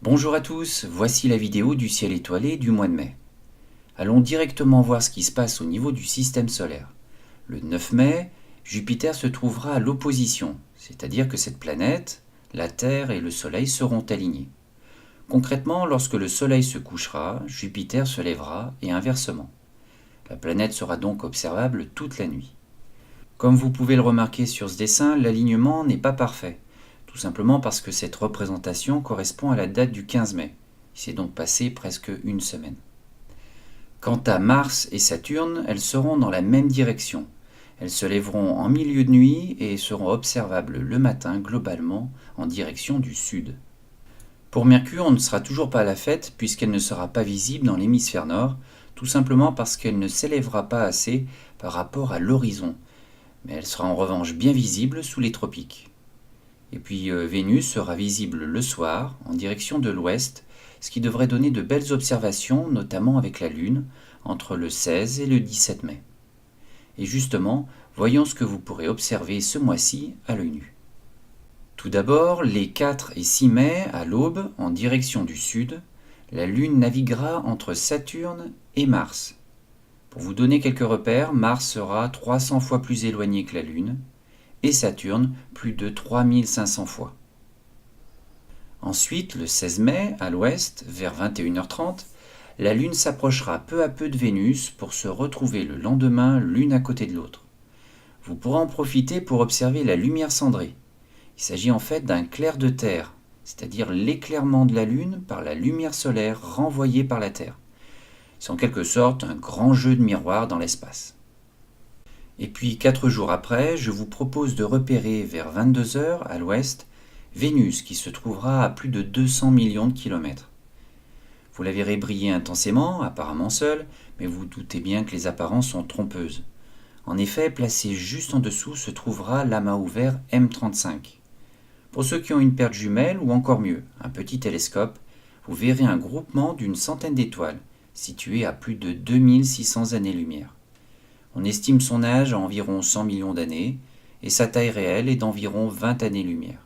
Bonjour à tous, voici la vidéo du ciel étoilé du mois de mai. Allons directement voir ce qui se passe au niveau du système solaire. Le 9 mai, Jupiter se trouvera à l'opposition, c'est-à-dire que cette planète, la Terre et le Soleil seront alignés. Concrètement, lorsque le Soleil se couchera, Jupiter se lèvera et inversement. La planète sera donc observable toute la nuit. Comme vous pouvez le remarquer sur ce dessin, l'alignement n'est pas parfait. Tout simplement parce que cette représentation correspond à la date du 15 mai. Il s'est donc passé presque une semaine. Quant à Mars et Saturne, elles seront dans la même direction. Elles se lèveront en milieu de nuit et seront observables le matin globalement en direction du sud. Pour Mercure, on ne sera toujours pas à la fête puisqu'elle ne sera pas visible dans l'hémisphère nord, tout simplement parce qu'elle ne s'élèvera pas assez par rapport à l'horizon. Mais elle sera en revanche bien visible sous les tropiques. Et puis Vénus sera visible le soir, en direction de l'ouest, ce qui devrait donner de belles observations, notamment avec la Lune, entre le 16 et le 17 mai. Et justement, voyons ce que vous pourrez observer ce mois-ci à l'œil nu. Tout d'abord, les 4 et 6 mai, à l'aube, en direction du sud, la Lune naviguera entre Saturne et Mars. Pour vous donner quelques repères, Mars sera 300 fois plus éloigné que la Lune, et Saturne plus de 3500 fois. Ensuite, le 16 mai, à l'ouest, vers 21h30, la Lune s'approchera peu à peu de Vénus pour se retrouver le lendemain l'une à côté de l'autre. Vous pourrez en profiter pour observer la lumière cendrée. Il s'agit en fait d'un clair de terre, c'est-à-dire l'éclairement de la Lune par la lumière solaire renvoyée par la Terre. C'est en quelque sorte un grand jeu de miroir dans l'espace. Et puis 4 jours après, je vous propose de repérer vers 22h à l'ouest Vénus qui se trouvera à plus de 200 millions de kilomètres. Vous la verrez briller intensément, apparemment seule, mais vous doutez bien que les apparences sont trompeuses. En effet, placée juste en dessous se trouvera l'amas ouvert M35. Pour ceux qui ont une paire de jumelles ou encore mieux, un petit télescope, vous verrez un groupement d'une centaine d'étoiles, situées à plus de 2600 années-lumière. On estime son âge à environ 100 millions d'années et sa taille réelle est d'environ 20 années-lumière.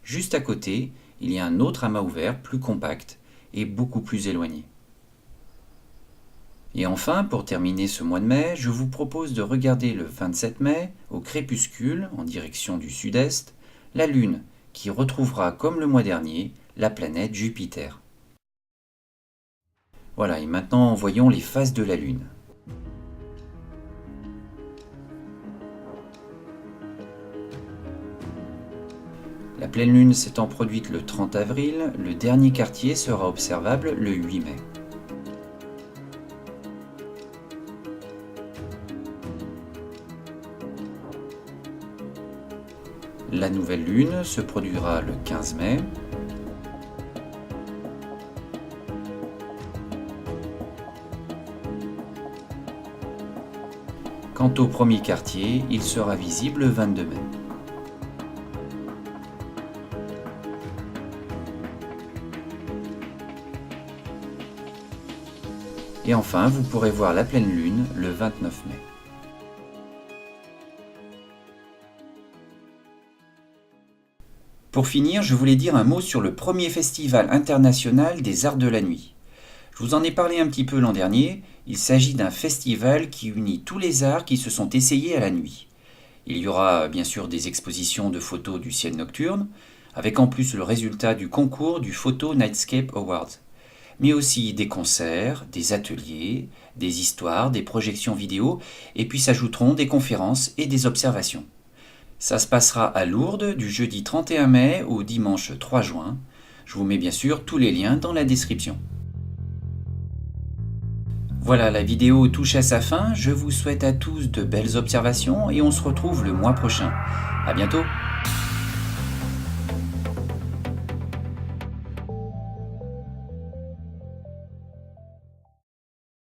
Juste à côté, il y a un autre amas ouvert plus compact et beaucoup plus éloigné. Et enfin, pour terminer ce mois de mai, je vous propose de regarder le 27 mai, au crépuscule, en direction du sud-est, la Lune qui retrouvera, comme le mois dernier, la planète Jupiter. Voilà, et maintenant voyons les phases de la Lune. La pleine lune s'étant produite le 30 avril, le dernier quartier sera observable le 8 mai. La nouvelle lune se produira le 15 mai. Quant au premier quartier, il sera visible le 22 mai. Et enfin, vous pourrez voir la pleine lune le 29 mai. Pour finir, je voulais dire un mot sur le premier festival international des arts de la nuit. Je vous en ai parlé un petit peu l'an dernier, il s'agit d'un festival qui unit tous les arts qui se sont essayés à la nuit. Il y aura bien sûr des expositions de photos du ciel nocturne, avec en plus le résultat du concours du Photo Nightscape Awards. Mais aussi des concerts, des ateliers, des histoires, des projections vidéo, et puis s'ajouteront des conférences et des observations. Ça se passera à Lourdes du jeudi 31 mai au dimanche 3 juin. Je vous mets bien sûr tous les liens dans la description. Voilà, la vidéo touche à sa fin. Je vous souhaite à tous de belles observations et on se retrouve le mois prochain. À bientôt!